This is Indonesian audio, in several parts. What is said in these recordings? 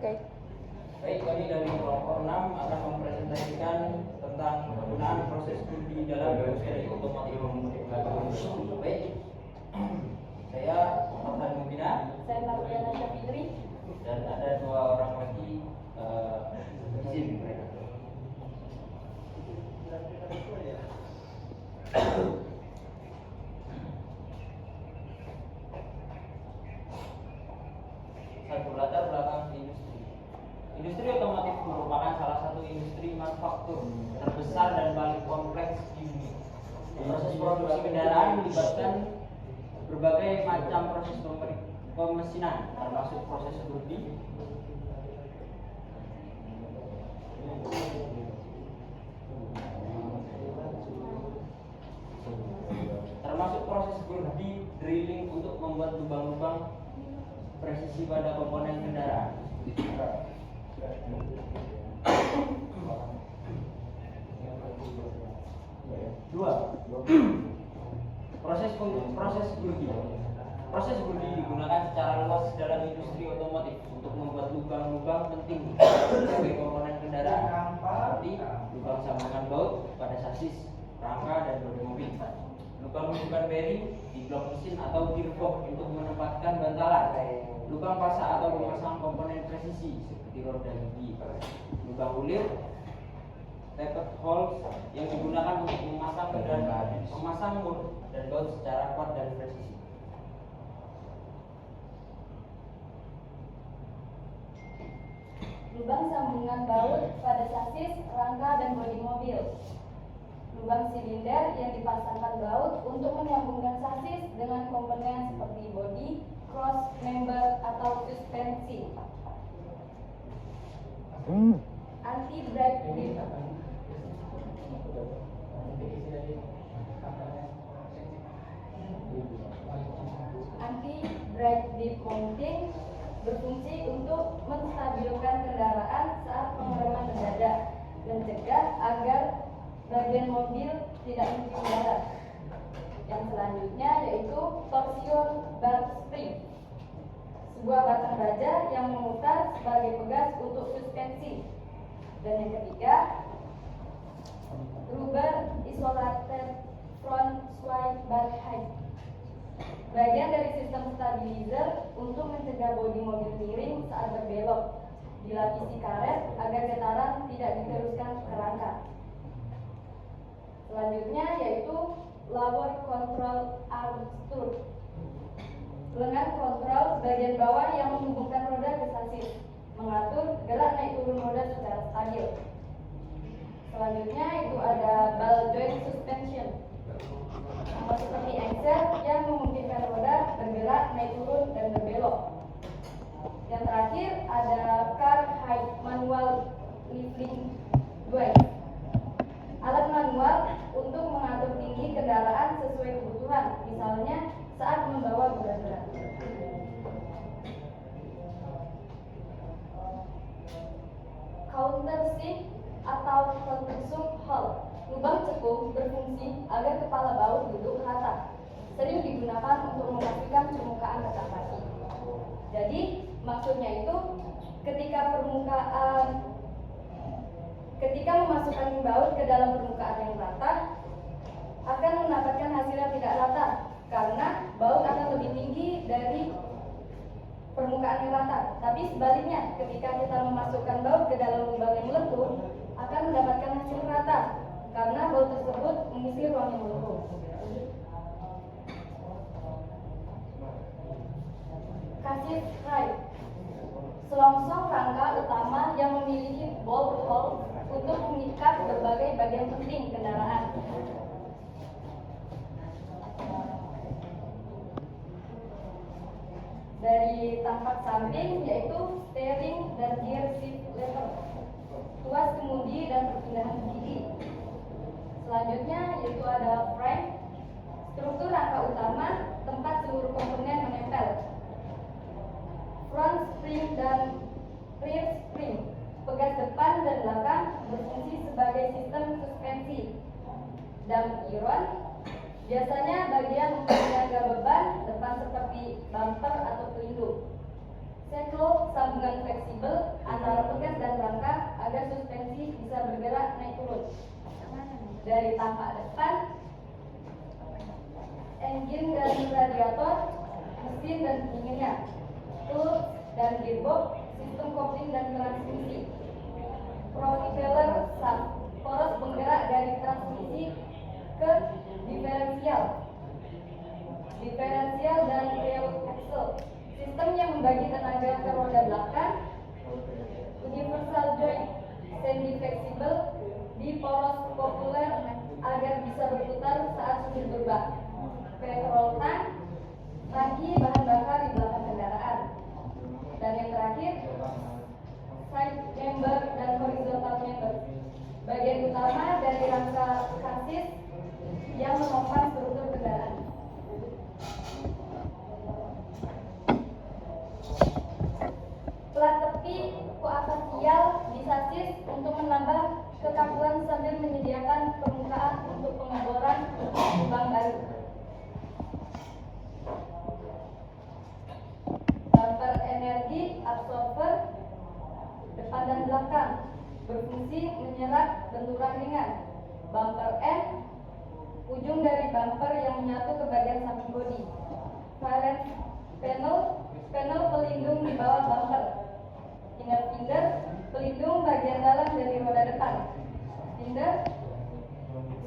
Baik, kami dari kelompok 6 akan mempresentasikan tentang penggunaan proses studi dalam industri otomotif. Baik, saya Farhan Mubina. Saya Mardiana Syafitri. Dan ada dua orang lagi izin mereka. Satu, latar belakang industri. Industri otomotif merupakan salah satu industri manufaktur terbesar dan paling kompleks di dunia. Proses produksi kendaraan melibatkan berbagai macam proses pemesinan, termasuk proses bodi, drilling untuk membuat lubang-lubang presisi pada komponen kendaraan. Dua, proses bodi. Proses bodi digunakan secara luas dalam industri otomotif untuk membuat lubang-lubang penting sebagai komponen kendaraan, seperti lubang sambungan baut pada sasis, rangka, dan bodi mobil. Lubang-lubang bearing di blok mesin atau gearbox untuk menempatkan bantalan. Lubang pasang atau memasang komponen presisi seperti roda gigi. Lubang ulir, tapered holes yang digunakan untuk memasang mur dan baut secara kuat dan presisi. Lubang sambungan baut pada sasis, rangka, dan bodi mobil. Lubang silinder yang dipasangkan baut untuk menyambungkan sasis dengan komponen seperti bodi, cross member, atau suspensi. Anti-brake dip. Anti-brake dip mounting berfungsi untuk menstabilkan kendaraan saat pengereman mendadak, mencegah agar bagian mobil tidak mencium darah. Yang selanjutnya yaitu torsion bar spring, sebuah batang baja yang memutar sebagai pegas untuk suspensi. Dan yang ketiga, rubber isolated front sway bar height, bagian dari sistem stabilizer untuk mencegah bodi mobil miring saat berbelok, dilapisi karet agar getaran tidak diteruskan ke rangka. Selanjutnya yaitu lower control arm stroke, lengan kontrol bagian bawah yang menghubungkan roda ke sasis, mengatur gerak naik turun roda secara stabil. Selanjutnya itu ada ball joint suspension, seperti engsel yang memungkinkan roda bergerak naik turun dan berbelok. Yang terakhir ada car height manual leveling device, alat manual untuk mengatur tinggi kendaraan sesuai kebutuhan, misalnya saat membawa berat-berat. Countersink atau countersunk hole, lubang cekung berfungsi agar kepala baut duduk rata. Sering digunakan untuk memastikan permukaan tetap rapi. Jadi maksudnya itu ketika memasukkan baut ke dalam permukaan yang rata akan mendapatkan hasil yang tidak rata, karena baut akan lebih tinggi dari permukaan yang rata. Tapi sebaliknya, ketika kita memasukkan baut ke dalam lubang yang melengkung akan mendapatkan hasil rata, karena baut tersebut mengisi ruang yang melengkung. Chassis ride, selongsong rangka utama yang memiliki bolt hole untuk mengikat berbagai bagian penting kendaraan. Dari tampak samping yaitu steering dan gear shift lever, tuas kemudi dan perpindahan gigi. Selanjutnya yaitu ada frame, struktur rangka utama tempat seluruh komponen menempel. Front spring dan rear spring, pegas depan dan belakang, berfungsi sebagai sistem suspensi. Dump iron, biasanya bagian untuk menjaga beban depan seperti bumper atau pelindung. Sekel sambungan fleksibel bergerak naik turun. Dari tampak depan, engine dan radiator, mesin dan pendinginnya, tools dan gearbox, sistem kopling dan transmisi, propeller shaft, poros penggerak dari transmisi ke diferensial dan reel axle, sistem yang membagi tenaga ke roda belakang, universal joint, semi fleksibel di poros populer agar bisa berputar saat sudah berubah, petrol tank, tangki bahan bakar di belakang kendaraan, dan yang terakhir side member dan horizontal member, bagian utama dari rangka chassis yang menopang struktur kendaraan. Plat tepi koaksial di sasis untuk menambah kekakuan sambil menyediakan permukaan untuk pengeboran lubang baru. Bumper energi absorber depan dan belakang berfungsi menyerap benturan ringan. Bumper end, ujung dari bumper yang menyatu ke bagian samping bodi. Valence panel pelindung di bawah bumper. Inner fender, pelindung bagian dalam dari roda depan. Fender,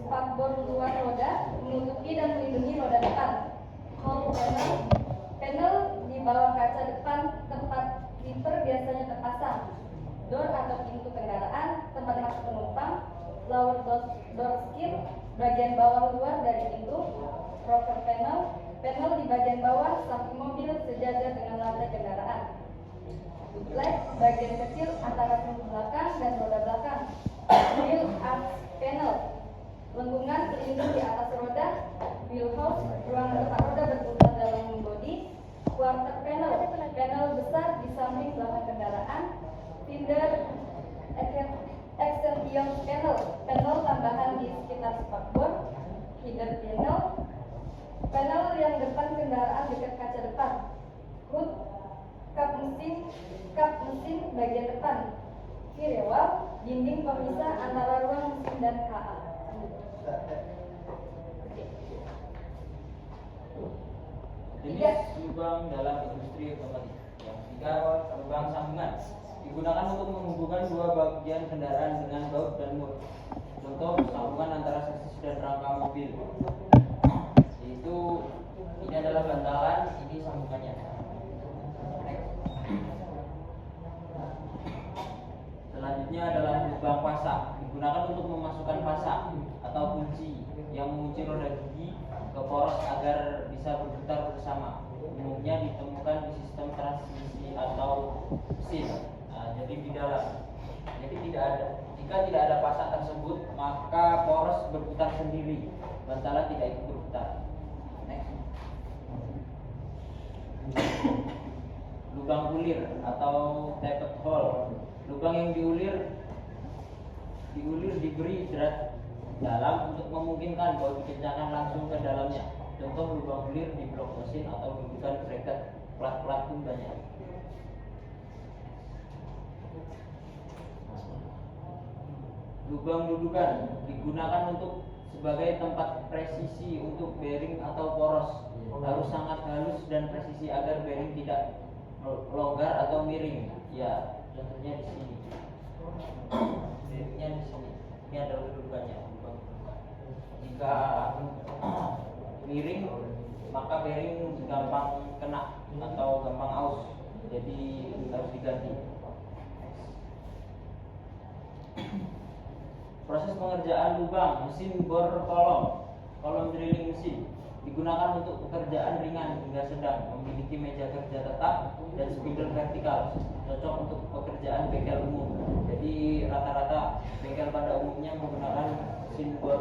spakbor luar roda, menutupi dan melindungi roda depan. Hall panel di bawah kaca depan tempat zipper biasanya terpasang. Door atau pintu kendaraan, tempat masuk penumpang. Lower door skill, bagian bawah luar dari pintu. Rocker panel di bagian bawah samping mobil sejajar dengan lantai kendaraan. Bootleg, bagian kecil antara pintu belakang dan roda belakang. Wheel arch panel, lengkungan pelindung di atas roda. Wheelhouse, ruangan tempat roda berputar dalam bodi. Quarter panel besar di samping belakang kendaraan. Fender extension panel tambahan di sekitar spakbor. Header panel yang depan kendaraan dekat kaca depan. Hood, kap mesin bagian depan. Firewall, dinding pemisah antara ruang mesin dan KA. Jenis lubang dalam industri otomotif. Yang ketiga, lubang sambungan. Digunakan untuk menghubungkan dua bagian kendaraan dengan baut dan mur. Contoh sambungan antara sasis dan rangka mobil. Yaitu ini adalah bantalan, ini sambungannya. Selanjutnya adalah lubang pasak. Digunakan untuk memasukkan pasak atau kunci yang mengunci roda gigi ke poros agar bisa berputar bersama. Umumnya ditemukan di sistem transmisi atau mesin. Jadi di dalam. Jadi jika tidak ada pasak tersebut, maka poros berputar sendiri. Bantalan tidak ikut berputar. Next. Lubang ulir atau tapped hole. Lubang yang diulir diberi drat dalam untuk memungkinkan bahwa dikencangkan langsung ke dalamnya. Contoh lubang ulir di blok mesin atau dudukan bracket plat-plat pun banyak. Lubang dudukan digunakan untuk sebagai tempat presisi untuk bearing atau poros. Harus sangat halus dan presisi agar bearing tidak longgar atau miring. Ya, contohnya di sini. Bearingnya di sini. Ini ada dudukannya. Jika miring, maka bearing gampang kena atau gampang aus. Jadi harus diganti. Proses pengerjaan lubang mesin bor kolom drilling mesin digunakan untuk pekerjaan ringan hingga sedang, memiliki meja kerja tetap dan spindle vertikal, cocok untuk pekerjaan bengkel umum. Jadi rata-rata bengkel pada umumnya menggunakan mesin bor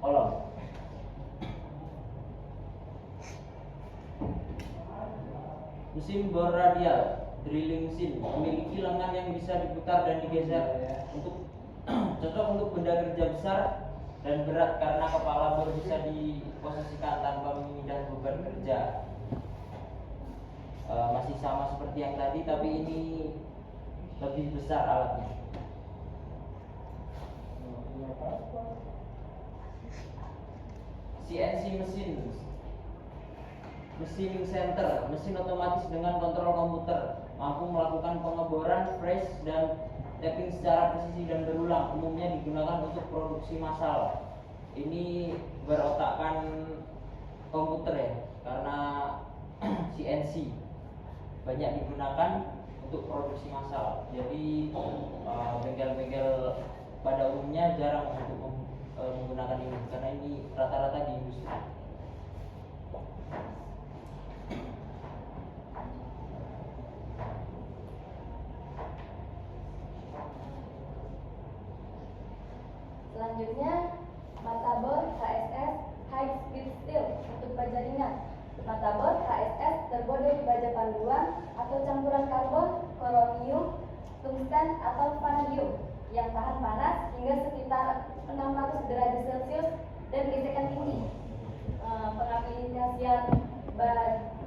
kolom. Mesin bor radial drilling mesin memiliki lengan yang bisa diputar dan digeser untuk cocok untuk benda kerja besar dan berat karena kepala bor bisa diposisikan tanpa memindah beban kerja. Masih sama seperti yang tadi, tapi ini lebih besar alatnya. CNC mesin center, mesin otomatis dengan kontrol komputer, mampu melakukan pengeboran, fresh, dan tapping secara presisi dan berulang, umumnya digunakan untuk produksi massal. Ini berotakkan komputer ya, karena CNC banyak digunakan untuk produksi massal. Jadi bengkel-bengkel pada umumnya jarang untuk menggunakan ini, karena ini rata-rata di industri. Selanjutnya, matabor HSS High Speed Steel untuk baja ringan. Matabor HSS terbuat dari baja panduan atau campuran karbon, koronium, tungsten atau vanadium yang tahan panas hingga sekitar 600 derajat Celcius dan gesekan tinggi. Pengaplikasian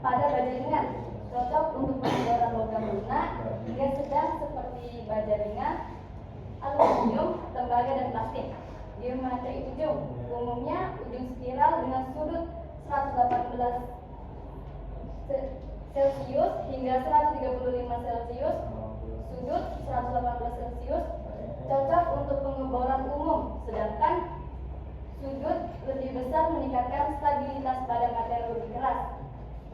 pada baja ringan cocok untuk pengeboran logam lunak hingga sedang seperti baja ringan, aluminium, tembaga, dan plastik. Geometri ujung umumnya ujung spiral dengan sudut 118 Celcius hingga 135 Celcius, sudut 118 Celcius, cocok untuk pengeboran umum, sedangkan sudut lebih besar meningkatkan stabilitas pada materi lebih keras.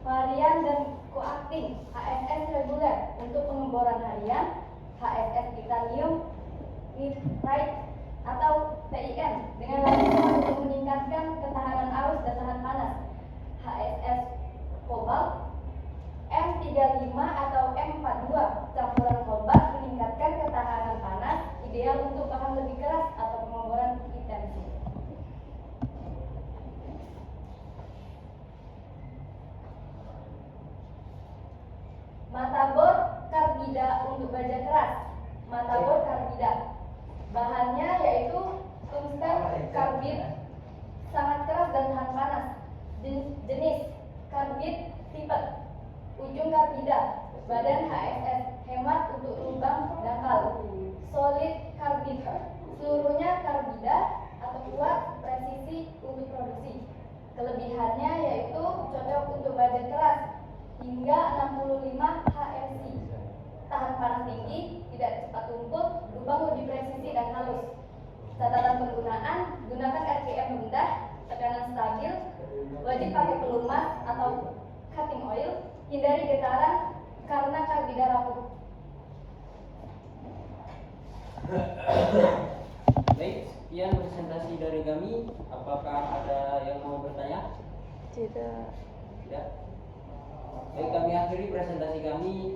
Varian dan coacting HSS reguler untuk pengeboran harian, HSS titanium nitride atau TIN dengan lapisan untuk meningkatkan ketahanan arus dan tahan panas. HSS kobalt M35 atau M42 campuran kobalt meningkatkan ketahanan panas, ideal untuk bahan lebih keras atau pengeboran intensif. Matabor karbida untuk baja keras. Matabor karbida bahannya yaitu tungsten karbid, sangat keras dan tahan panas. Jenis karbid tipe ujung karbida, badan HSS, hemat untuk lubang dangkal. Solid karbid, seluruhnya karbida atau kuat, presisi untuk produksi. Kelebihannya yaitu cocok untuk baja keras hingga 65 HRC, tahan panas tinggi, tidak cepat tumpul, lubang lebih presisi dan halus. Catatan penggunaan, gunakan RPM rendah, tekanan stabil, wajib pakai pelumas atau cutting oil, hindari getaran karena karbida rapuh. Baik, sekian presentasi dari kami. Apakah ada yang mau bertanya? Tidak. Tidak. Baik, kami akhiri presentasi kami.